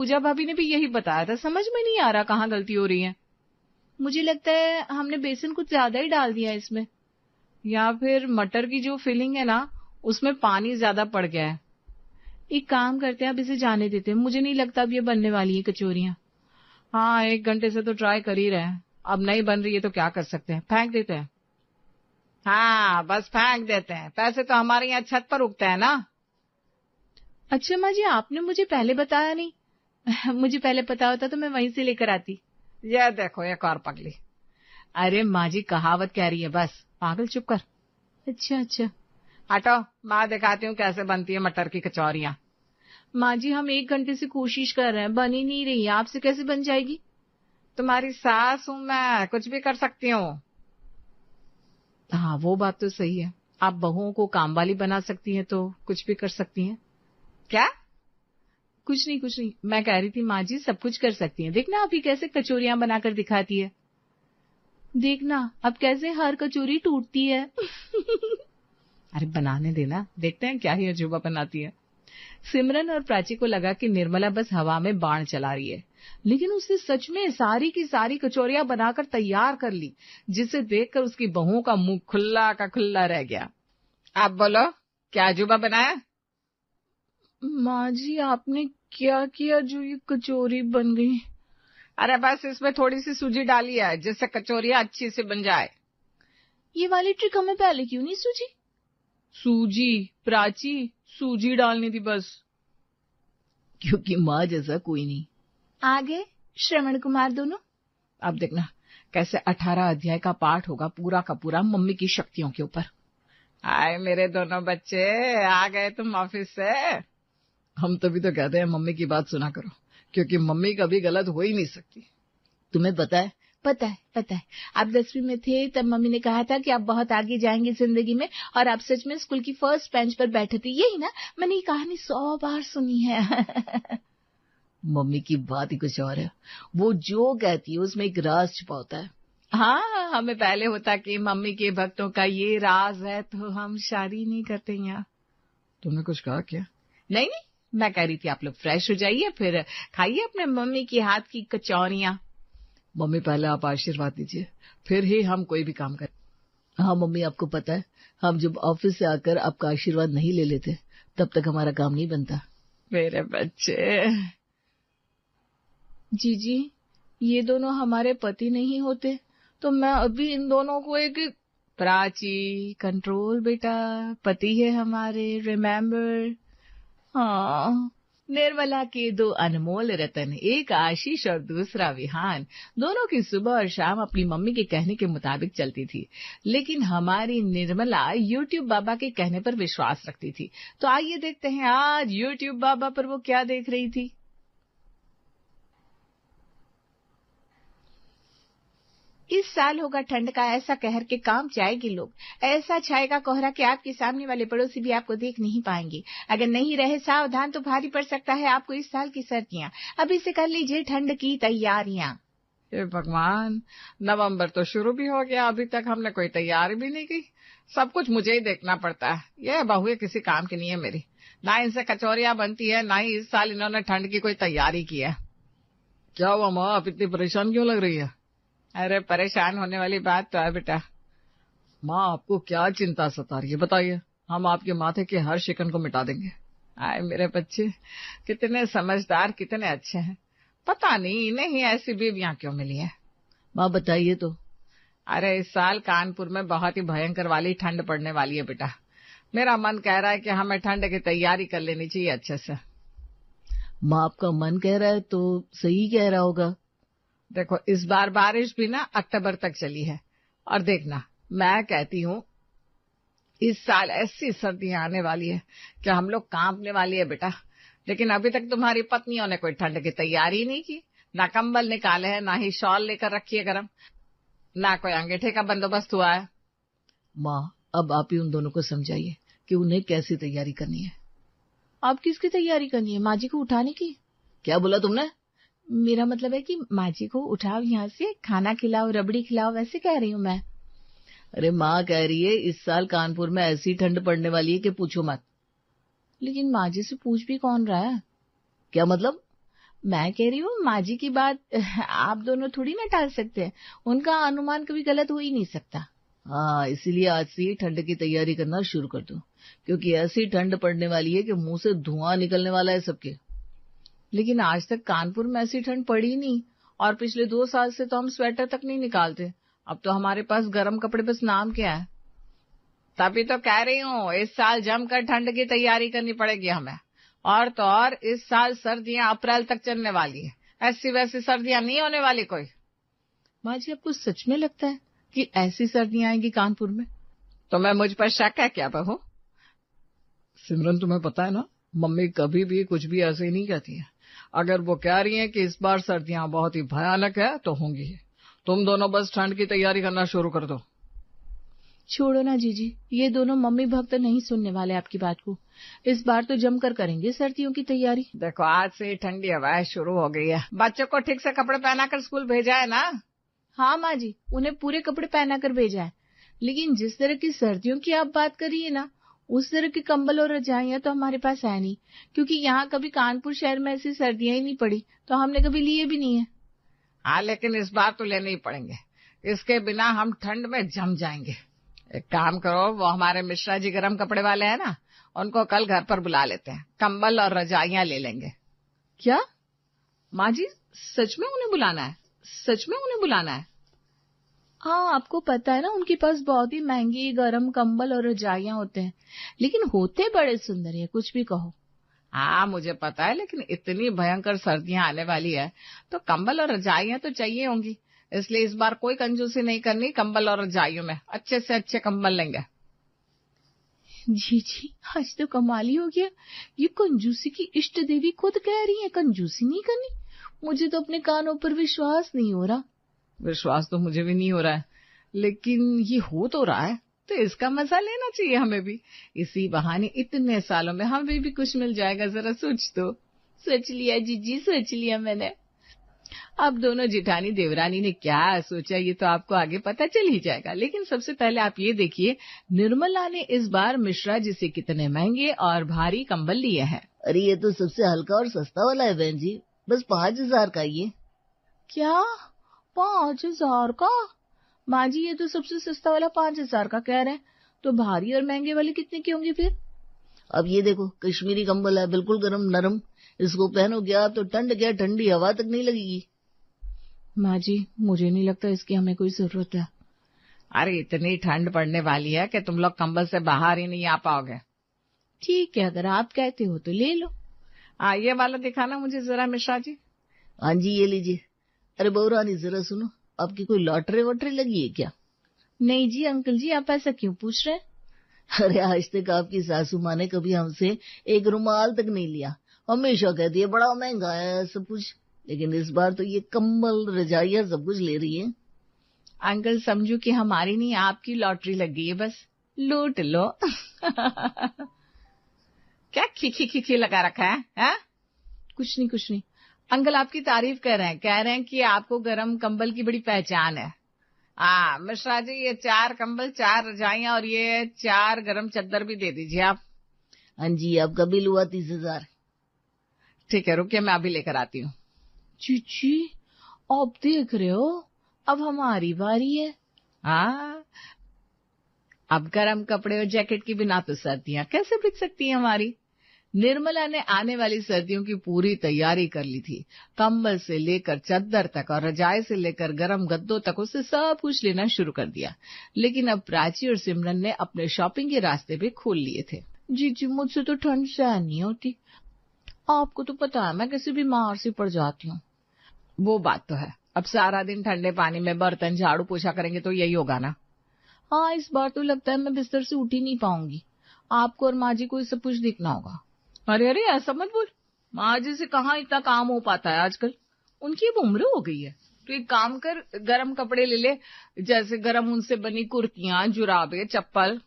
पूजा भाभी ने भी यही बताया था, समझ में नहीं आ रहा कहाँ गलती हो रही है। मुझे लगता है हमने बेसन कुछ ज्यादा ही डाल दिया है इसमें, या फिर मटर की जो फिलिंग है ना उसमें पानी ज्यादा पड़ गया है। एक काम करते हैं, अब इसे जाने देते हैं, मुझे नहीं लगता अब ये बनने वाली है कचौरियां। हाँ 1 घंटे से तो ट्राई कर ही रहे हैं, अब नहीं बन रही है तो क्या कर सकते हैं, फेंक देते हैं। हाँ बस फेंक देते हैं, पैसे तो हमारे यहाँ छत पर उगते हैं ना। अच्छा माँ जी, आपने मुझे पहले बताया नहीं। मुझे पहले पता होता तो मैं वहीं से लेकर आती। ये देखो एक और पगली। अरे माँ जी कहावत कह रही है, बस पागल चुप कर। अच्छा अच्छा, हटो, माँ दिखाती हूँ कैसे बनती है मटर की कचौरियां। माँ जी हम 1 घंटे से कोशिश कर रहे हैं, बन ही नहीं रही, आपसे कैसे बन जाएगी? तुम्हारी सास हूं मैं, कुछ भी कर सकती हूँ। हाँ वो बात तो सही है, आप बहुओं को काम वाली बना सकती हैं तो कुछ भी कर सकती हैं। क्या? कुछ नहीं कुछ नहीं, मैं कह रही थी माँ जी सब कुछ कर सकती हैं, देखना अभी कैसे कचौरियां बनाकर दिखाती है। देखना अब कैसे हर कचौरी टूटती है। अरे बनाने देना, देखते हैं क्या ही अजूबा बनाती है। सिमरन और प्राची को लगा कि निर्मला बस हवा में बाण चला रही है, लेकिन उसने सच में सारी की सारी कचौरियां बनाकर तैयार कर ली, जिसे देखकर उसकी बहुओं का मुंह खुल्ला का खुल्ला रह गया। आप बोलो क्या अजूबा बनाया? माँ जी आपने क्या किया जो ये कचौरी बन गई? अरे बस इसमें थोड़ी सी सूजी डाली है जिससे कचौरियां अच्छी से बन जाए। ये वाली ट्रिक हमें पहले क्यों नहीं सूझी? सूजी प्राची, सूजी डालनी थी बस, क्योंकि माँ जैसा कोई नहीं। आगे श्रवण कुमार दोनों, अब देखना कैसे 18 अध्याय का पाठ होगा पूरा का पूरा मम्मी की शक्तियों के ऊपर। आए मेरे दोनों बच्चे, आ गए तुम ऑफिस से? हम तभी तो कहते हैं मम्मी की बात सुना करो, क्योंकि मम्मी कभी गलत हो ही नहीं सकती। तुम्हें पता है? पता है पता है, आप 10वीं में थे तब मम्मी ने कहा था कि आप बहुत आगे जाएंगे जिंदगी में, और आप सच में स्कूल की फर्स्ट बेंच पर बैठे थे, यही ना? मैंने ये कहानी 100 बार सुनी है। मम्मी की बात ही कुछ और है, वो जो कहती है उसमें एक राज छिपा होता है। हाँ हमें पहले होता कि मम्मी के भक्तों का ये राज है तो हम शादी नहीं करते यहाँ। तुमने कुछ कहा क्या? नहीं नहीं, मैं कह रही थी आप लोग फ्रेश हो जाइए फिर खाइए अपने मम्मी की हाथ की कचौरियां। मम्मी पहले आप आशीर्वाद दीजिए, फिर ही हम कोई भी काम करें। हाँ मम्मी आपको पता है, हम जब ऑफिस से आकर आपका आशीर्वाद नहीं ले लेते तब तक हमारा काम नहीं बनता। मेरे बच्चे। जीजी ये दोनों हमारे पति नहीं होते तो मैं अभी इन दोनों को एक। प्राची कंट्रोल बेटा, पति है हमारे, रिमेम्बर। हाँ निर्मला के 2 अनमोल रतन, एक आशीष और दूसरा विहान, दोनों की सुबह और शाम अपनी मम्मी के कहने के मुताबिक चलती थी, लेकिन हमारी निर्मला यूट्यूब बाबा के कहने पर विश्वास रखती थी। तो आइए देखते हैं आज यूट्यूब बाबा पर वो क्या देख रही थी। इस साल होगा ठंड का ऐसा कहर के काम जाएगी लोग, ऐसा छाएगा कोहरा कि आपके सामने वाले पड़ोसी भी आपको देख नहीं पाएंगे। अगर नहीं रहे सावधान तो भारी पड़ सकता है आपको इस साल की सर्दियां। अभी से कर लीजिए ठंड की तैयारियां। हे भगवान, नवंबर तो शुरू भी हो गया, अभी तक हमने कोई तैयारी भी नहीं की। सब कुछ मुझे ही देखना पड़ता है, यह बहुएं किसी काम की नहीं है मेरी। ना इनसे कचौरियां बनती है, ना ही इस साल इन्होंने ठंड की कोई तैयारी की है। क्या हुआ माँ, आप इतनी परेशान क्यों लग रही है? अरे परेशान होने वाली बात तो है बेटा। माँ आपको क्या चिंता सता रही है बताइए, हम आपके माथे के हर शिकन को मिटा देंगे। आए मेरे बच्चे, कितने समझदार, कितने अच्छे हैं। पता नहीं इन्हें ही ऐसी बीवियां क्यों मिली है। माँ बताइए तो। अरे इस साल कानपुर में बहुत ही भयंकर वाली ठंड पड़ने वाली है बेटा। मेरा मन कह रहा है कि हमें ठंड की तैयारी कर लेनी चाहिए अच्छे से। माँ आपका मन कह रहा है तो सही कह रहा होगा। देखो इस बार बारिश भी ना अक्टूबर तक चली है, और देखना मैं कहती हूँ इस साल ऐसी सर्दियां आने वाली है कि हम लोग कांपने वाली है बेटा। लेकिन अभी तक तुम्हारी पत्नियों ने कोई ठंड की तैयारी नहीं की, ना कंबल निकाले हैं, ना ही शॉल लेकर रखी है गरम, ना कोई अंगीठे का बंदोबस्त हुआ है। माँ अब आप ही उन दोनों को समझाइए कि उन्हें कैसी तैयारी करनी है। अब किसकी तैयारी करनी है? माँ जी को उठाने की? क्या बोला तुमने? मेरा मतलब है कि माँ जी को उठाओ, यहाँ से खाना खिलाओ, रबड़ी खिलाओ, वैसे कह रही हूँ मैं। अरे माँ कह रही है इस साल कानपुर में ऐसी ठंड पड़ने वाली है कि पूछो मत। लेकिन माँ जी से पूछ भी कौन रहा है? क्या मतलब? मैं कह रही हूँ माँ जी की बात आप दोनों थोड़ी ना टाल सकते हैं, उनका अनुमान कभी गलत हो ही नहीं सकता। हाँ, इसीलिए आज से ही ठंड की तैयारी करना शुरू कर दो, क्योंकि ऐसी ठंड पड़ने वाली है कि मुंह से धुआं निकलने वाला है सबके। लेकिन आज तक कानपुर में ऐसी ठंड पड़ी नहीं, और पिछले 2 साल से तो हम स्वेटर तक नहीं निकालते। अब तो हमारे पास गर्म कपड़े बस नाम के हैं। तभी तो कह रही हूँ इस साल जमकर ठंड की तैयारी करनी पड़ेगी हमें। और तो और इस साल सर्दियां अप्रैल तक चलने वाली है, ऐसी वैसी सर्दियां नहीं होने वाली कोई। माँ जी, आपको सच में लगता है कि ऐसी सर्दियां आएंगी कानपुर में? तुम्हें मुझ पर शक है क्या बहू? सिमरन, तुम्हें पता है ना, मम्मी कभी भी कुछ भी ऐसे ही नहीं कहती है। अगर वो कह रही हैं कि इस बार सर्दियां बहुत ही भयानक है तो होंगी। तुम दोनों बस ठंड की तैयारी करना शुरू कर दो। छोड़ो ना जीजी, ये दोनों मम्मी भक्त नहीं सुनने वाले आपकी बात को। इस बार तो जमकर करेंगे सर्दियों की तैयारी। देखो, आज से ठंडी हवाएं शुरू हो गई है, बच्चों को ठीक से कपड़े पहनाकर स्कूल भेजा है ना? हाँ माँ जी, उन्हें पूरे कपड़े पहनाकर भेजा है। लेकिन जिस तरह की सर्दियों की आप बात करिए ना, उस तरह के कंबल और रजाइयां तो हमारे पास है नहीं, क्योंकि यहाँ कभी कानपुर शहर में ऐसी सर्दियां ही नहीं पड़ी, तो हमने कभी लिए भी नहीं है। हाँ, लेकिन इस बार तो लेने ही पड़ेंगे, इसके बिना हम ठंड में जम जाएंगे। एक काम करो, वो हमारे मिश्रा जी गर्म कपड़े वाले हैं ना, उनको कल घर पर बुला लेते हैं, कंबल और रजाइयां ले लेंगे। क्या माँ जी, सच में उन्हें बुलाना है? सच में उन्हें बुलाना है? हाँ, आपको पता है ना, उनके पास बहुत ही महंगी गर्म कंबल और रजाइयां होते हैं, लेकिन होते बड़े सुंदर है, कुछ भी कहो। हाँ मुझे पता है, लेकिन इतनी भयंकर सर्दियां आने वाली है तो कंबल और रजाइयां तो चाहिए होंगी, इसलिए इस बार कोई कंजूसी नहीं करनी। कंबल और रजाइयों में अच्छे से अच्छे कंबल लेंगे। जी, आज तो कमाल ही हो गया, ये कंजूसी की इष्ट देवी खुद कह रही है कंजूसी नहीं करनी। मुझे तो अपने कानों पर विश्वास नहीं हो रहा। विश्वास तो मुझे भी नहीं हो रहा है, लेकिन ये हो तो रहा है, तो इसका मजा लेना चाहिए हमें भी। इसी बहाने इतने सालों में हमें भी कुछ मिल जाएगा, जरा सोच तो। सोच लिया जीजी, सोच लिया मैंने। अब दोनों जिठानी देवरानी ने क्या सोचा ये तो आपको आगे पता चल ही जाएगा, लेकिन सबसे पहले आप ये देखिए निर्मला ने इस बार मिश्रा जी से कितने महंगे और भारी कंबल लिए हैं। अरे ये तो सबसे हल्का और सस्ता वाला है बहन जी, बस 5,000 का ये। क्या 5,000 का? माँ जी, ये तो सबसे सस्ता वाला 5,000 का कह रहे हैं, तो भारी और महंगे वाले कितने की होंगे फिर? अब ये देखो, कश्मीरी कंबल है, बिल्कुल गरम नरम, इसको पहनोगे आप तो ठंड क्या ठंडी हवा तक नहीं लगेगी। माँ जी, मुझे नहीं लगता इसकी हमें कोई जरूरत है। अरे इतनी ठंड पड़ने वाली है कि तुम लोग कंबल से बाहर ही नहीं आ पाओगे। ठीक है, अगर आप कहते हो तो ले लो। ये वाला दिखाना मुझे जरा मिश्रा जी। हाँ जी, ये लीजिए। अरे बहू रानी, जरा सुनो, आपकी कोई लॉटरी वॉटरी लगी है क्या? नहीं जी अंकल जी, आप ऐसा क्यों पूछ रहे हैं? अरे आज तक आपकी सासू माँ ने कभी हमसे एक रुमाल तक नहीं लिया, हमेशा कहती है बड़ा महंगा है सब कुछ, लेकिन इस बार तो ये कंबल रजाइयां सब कुछ ले रही है। अंकल समझो कि हमारी नहीं आपकी लॉटरी लग गई है, बस लूट लो। क्या खी लगा रखा है? कुछ नहीं अंकल, आपकी तारीफ कर रहे हैं, कह रहे हैं कि आपको गरम कंबल की बड़ी पहचान है। मिश्रा जी, ये 4 कंबल, 4 रजाइयां और ये 4 गरम चद्दर भी दे दीजिए आप। हाँ जी, आपका बिल हुआ 30,000। ठीक है, रुकिए मैं अभी लेकर आती हूँ। चीची, अब देख रहे हो, अब हमारी बारी है। अब गरम कपड़े और जैकेट के बिना तो सर्दियां कैसे बीत सकती हैं हमारी। निर्मला ने आने वाली सर्दियों की पूरी तैयारी कर ली थी, कंबल से लेकर चद्दर तक और रजाई से लेकर गरम गद्दों तक उससे सब कुछ लेना शुरू कर दिया। लेकिन अब प्राची और सिमरन ने अपने शॉपिंग के रास्ते भी खोल लिए थे। जी, मुझसे तो ठंड सहन नहीं होती, आपको तो पता है मैं कैसे बीमार सी पड़ जाती हूँ। वो बात तो है, अब सारा दिन ठंडे पानी में बर्तन झाड़ू पोछा करेंगे तो यही होगा ना। हाँ, इस बार तो लगता है मैं बिस्तर से उठ ही नहीं पाऊंगी, आपको और माँ जी को सब कुछ देखना होगा। अरे ऐसा मत बोल, माँ जी से कहाँ इतना काम हो पाता है आजकल, उनकी अब उम्र हो गई है। तो एक काम कर, गरम कपड़े ले ले, जैसे गरम ऊन से बनी कुर्तियां, जुराबे, चप्पल।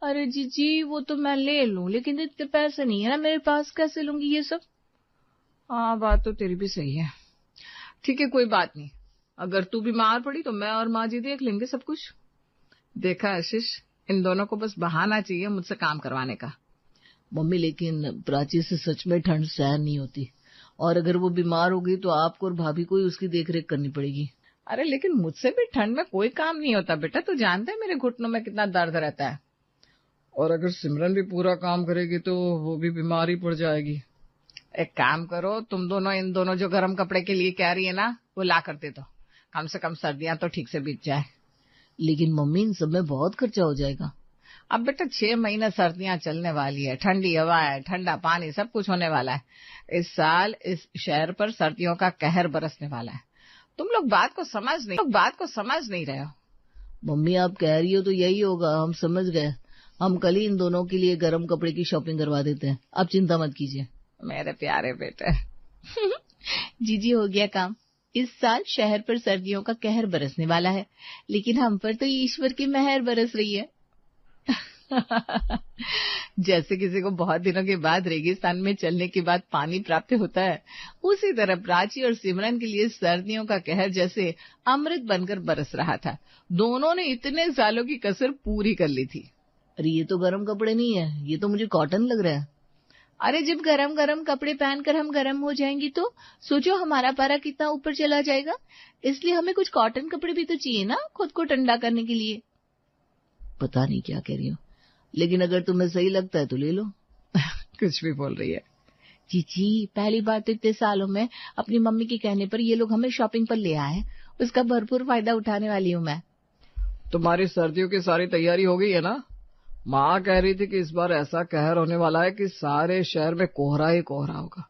अरे जी वो तो मैं ले लूं, लेकिन इतने पैसे नहीं है ना मेरे पास, कैसे लूंगी ये सब। हाँ, बात तो तेरी भी सही है। ठीक है, कोई बात नहीं, अगर तू बीमार पड़ी तो मैं और माँ जी देख लेंगे सब कुछ। देखा आशीष, इन दोनों को बस बहाना चाहिए मुझसे काम करवाने का। मम्मी, लेकिन प्राची से सच में ठंड सहन नहीं होती, और अगर वो बीमार हो गई तो आपको और भाभी को ही उसकी देखरेख करनी पड़ेगी। अरे लेकिन मुझसे भी ठंड में कोई काम नहीं होता बेटा, तू जानता है मेरे घुटनों में कितना दर्द रहता है। और अगर सिमरन भी पूरा काम करेगी तो वो भी बीमार ही पड़ जाएगी। एक काम करो, तुम दोनों इन दोनों जो गर्म कपड़े के लिए कह रही है ना, वो ला कर दे दो, कम से कम सर्दियां तो ठीक से बीत जाए। लेकिन मम्मी इन सब में बहुत खर्चा हो जाएगा। अब बेटा 6 महीने सर्दियां चलने वाली है, ठंडी हवा है, ठंडा पानी, सब कुछ होने वाला है। इस साल इस शहर पर सर्दियों का कहर बरसने वाला है। तुम लोग बात को समझ नहीं रहे हो। मम्मी आप कह रही हो तो यही होगा, हम समझ गए। हम कल ही इन दोनों के लिए गर्म कपड़े की शॉपिंग करवा देते हैं, आप चिंता मत कीजिए। मेरे प्यारे बेटे। जीजी हो गया काम। इस साल शहर पर सर्दियों का कहर बरसने वाला है, लेकिन हम पर तो ईश्वर की मेहर बरस रही है। जैसे किसी को बहुत दिनों के बाद रेगिस्तान में चलने के बाद पानी प्राप्त होता है, उसी तरह प्राची और सिमरन के लिए सर्दियों का कहर जैसे अमृत बनकर बरस रहा था। दोनों ने इतने सालों की कसर पूरी कर ली थी। अरे ये तो गर्म कपड़े नहीं है, ये तो मुझे कॉटन लग रहा है। अरे जब गरम गरम कपड़े पहनकर हम गरम हो जाएंगी तो सोचो हमारा पारा कितना ऊपर चला जाएगा। इसलिए हमें कुछ कॉटन कपड़े भी तो चाहिए ना, खुद को ठंडा करने के लिए। पता नहीं क्या कह रही हो, लेकिन अगर तुम्हें सही लगता है तो ले लो। कुछ भी बोल रही है। जीजी पहली बार तो इतने सालों में अपनी मम्मी के कहने पर ये लोग हमें शॉपिंग पर ले आए, उसका भरपूर फायदा उठाने वाली हूँ मैं। तुम्हारी सर्दियों की सारी तैयारी हो गई है ना? माँ कह रही थी कि इस बार ऐसा कहर होने वाला है कि सारे शहर में कोहरा ही कोहरा होगा,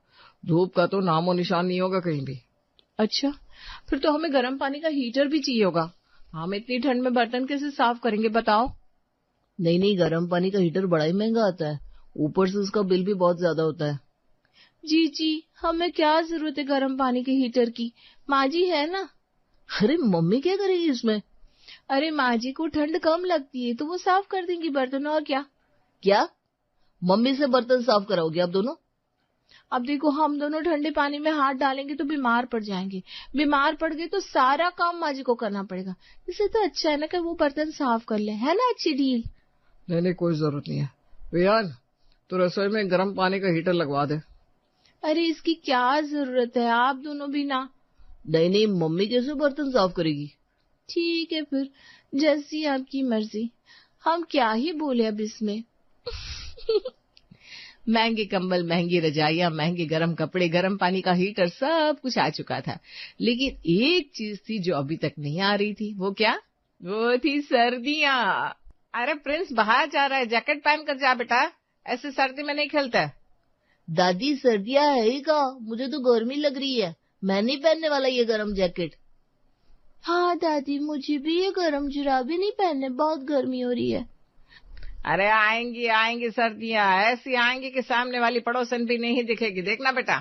धूप का तो नामो निशान नहीं होगा कहीं भी। अच्छा, फिर तो हमें गर्म पानी का हीटर भी चाहिए होगा। हम इतनी ठंड में बर्तन कैसे साफ करेंगे बताओ? नहीं, गर्म पानी का हीटर बड़ा ही महंगा आता है, ऊपर से उसका बिल भी बहुत ज्यादा होता है। जी हमें क्या जरूरत है गर्म पानी के हीटर की, माँ जी है ना। अरे मम्मी क्या करेगी इसमें? अरे माँ जी को ठंड कम लगती है तो वो साफ कर देंगी बर्तन, और क्या। क्या मम्मी से बर्तन साफ कराओगे आप दोनों? अब देखो हम दोनों ठंडे पानी में हाथ डालेंगे तो बीमार पड़ जाएंगे, बीमार पड़ गए तो सारा काम माँ जी को करना पड़ेगा। इससे तो अच्छा है ना कि वो बर्तन साफ कर ले, है ना अच्छी डील। नहीं कोई जरूरत नहीं है वियान, तो रसोई में गर्म पानी का हीटर लगवा दे। अरे इसकी क्या जरूरत है, आप दोनों भी ना। नहीं मम्मी कैसे बर्तन साफ करेगी? ठीक है फिर, जैसी आपकी मर्जी, हम क्या ही बोले अब इसमें। महंगे कंबल, महंगी रजाइयां, महंगे गर्म कपड़े, गर्म पानी का हीटर, सब कुछ आ चुका था। लेकिन एक चीज थी जो अभी तक नहीं आ रही थी। वो क्या? वो थी सर्दियां। अरे प्रिंस बाहर जा रहा है, जैकेट पहन कर जा बेटा, ऐसे सर्दी में नहीं खेलता। दादी सर्दियां है ही का, मुझे तो गर्मी लग रही है, मैं नहीं पहनने वाला ये गर्म जैकेट। हाँ दादी, मुझे भी ये गर्म जुराबे नहीं पहनने, बहुत गर्मी हो रही है। अरे आएंगी सर्दियां, ऐसी आएंगी कि सामने वाली पड़ोसन भी नहीं दिखेगी, देखना बेटा।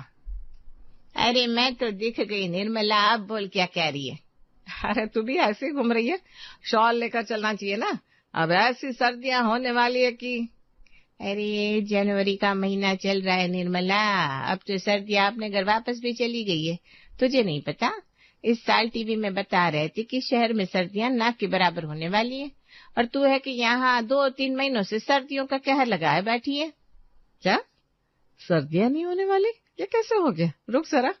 अरे मैं तो दिख गई निर्मला, आप बोल क्या कह रही है? अरे तू भी ऐसे घूम रही है, शॉल लेकर चलना चाहिए ना। अब ऐसी सर्दियां होने वाली है कि अरे जनवरी का महीना चल रहा है निर्मला, अब तो सर्दियां अपने घर वापस भी चली गई है। तुझे नहीं पता, इस साल टीवी में बता रहे थे कि शहर में सर्दियां नाक के बराबर होने वाली है, और तू है कि यहाँ 2-3 महीनों से सर्दियों का कहर लगाए बैठी है। क्या सर्दियां नहीं होने वाली? ये कैसे हो गया? रुक जरा।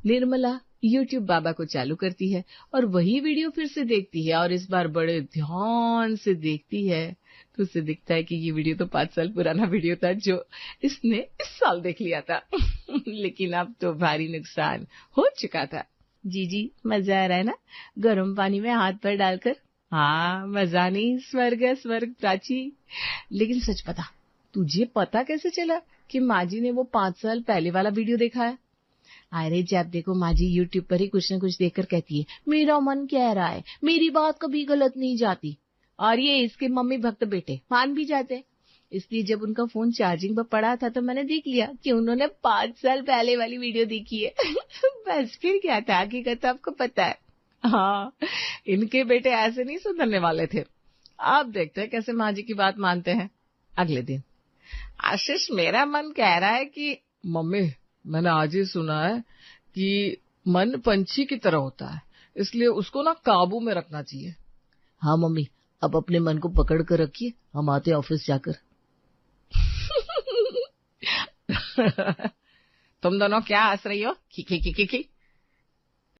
निर्मला YouTube बाबा को चालू करती है और वही वीडियो फिर से देखती है, और इस बार बड़े ध्यान से देखती है तो उसे दिखता है कि ये वीडियो तो 5 साल पुराना वीडियो था जो इसने इस साल देख लिया था। लेकिन अब तो भारी नुकसान हो चुका था। जी मजा आ रहा है ना गर्म पानी में हाथ पर डालकर? हाँ मजा नहीं, स्वर्ग प्राची। लेकिन सच बता, तुझे पता कैसे चला कि माँ जी ने वो 5 साल पहले वाला वीडियो देखा है? अरे जब देखो माँ जी YouTube पर ही कुछ न कुछ देखकर कहती है, मेरा मन कह रहा है, मेरी बात कभी गलत नहीं जाती। और ये इसके मम्मी भक्त बेटे मान भी जाते। इसलिए जब उनका फोन चार्जिंग पर पड़ा था तो मैंने देख लिया कि उन्होंने 5 साल पहले वाली वीडियो देखी है। बस फिर क्या था, हकीकत तो आपको पता है। हाँ, इनके बेटे ऐसे नहीं सुधरने वाले थे। आप देखते हैं कैसे माँ जी की बात मानते हैं। अगले दिन, आशीष मेरा मन कह रहा है कि मम्मी मैंने आज ही सुना है कि मन पंछी की तरह होता है, इसलिए उसको ना काबू में रखना चाहिए। हाँ मम्मी, अब अपने मन को पकड़ कर रखिए, हम आते ऑफिस जाकर। तुम दोनों क्या हंस रही हो? खी खी खी खी खी।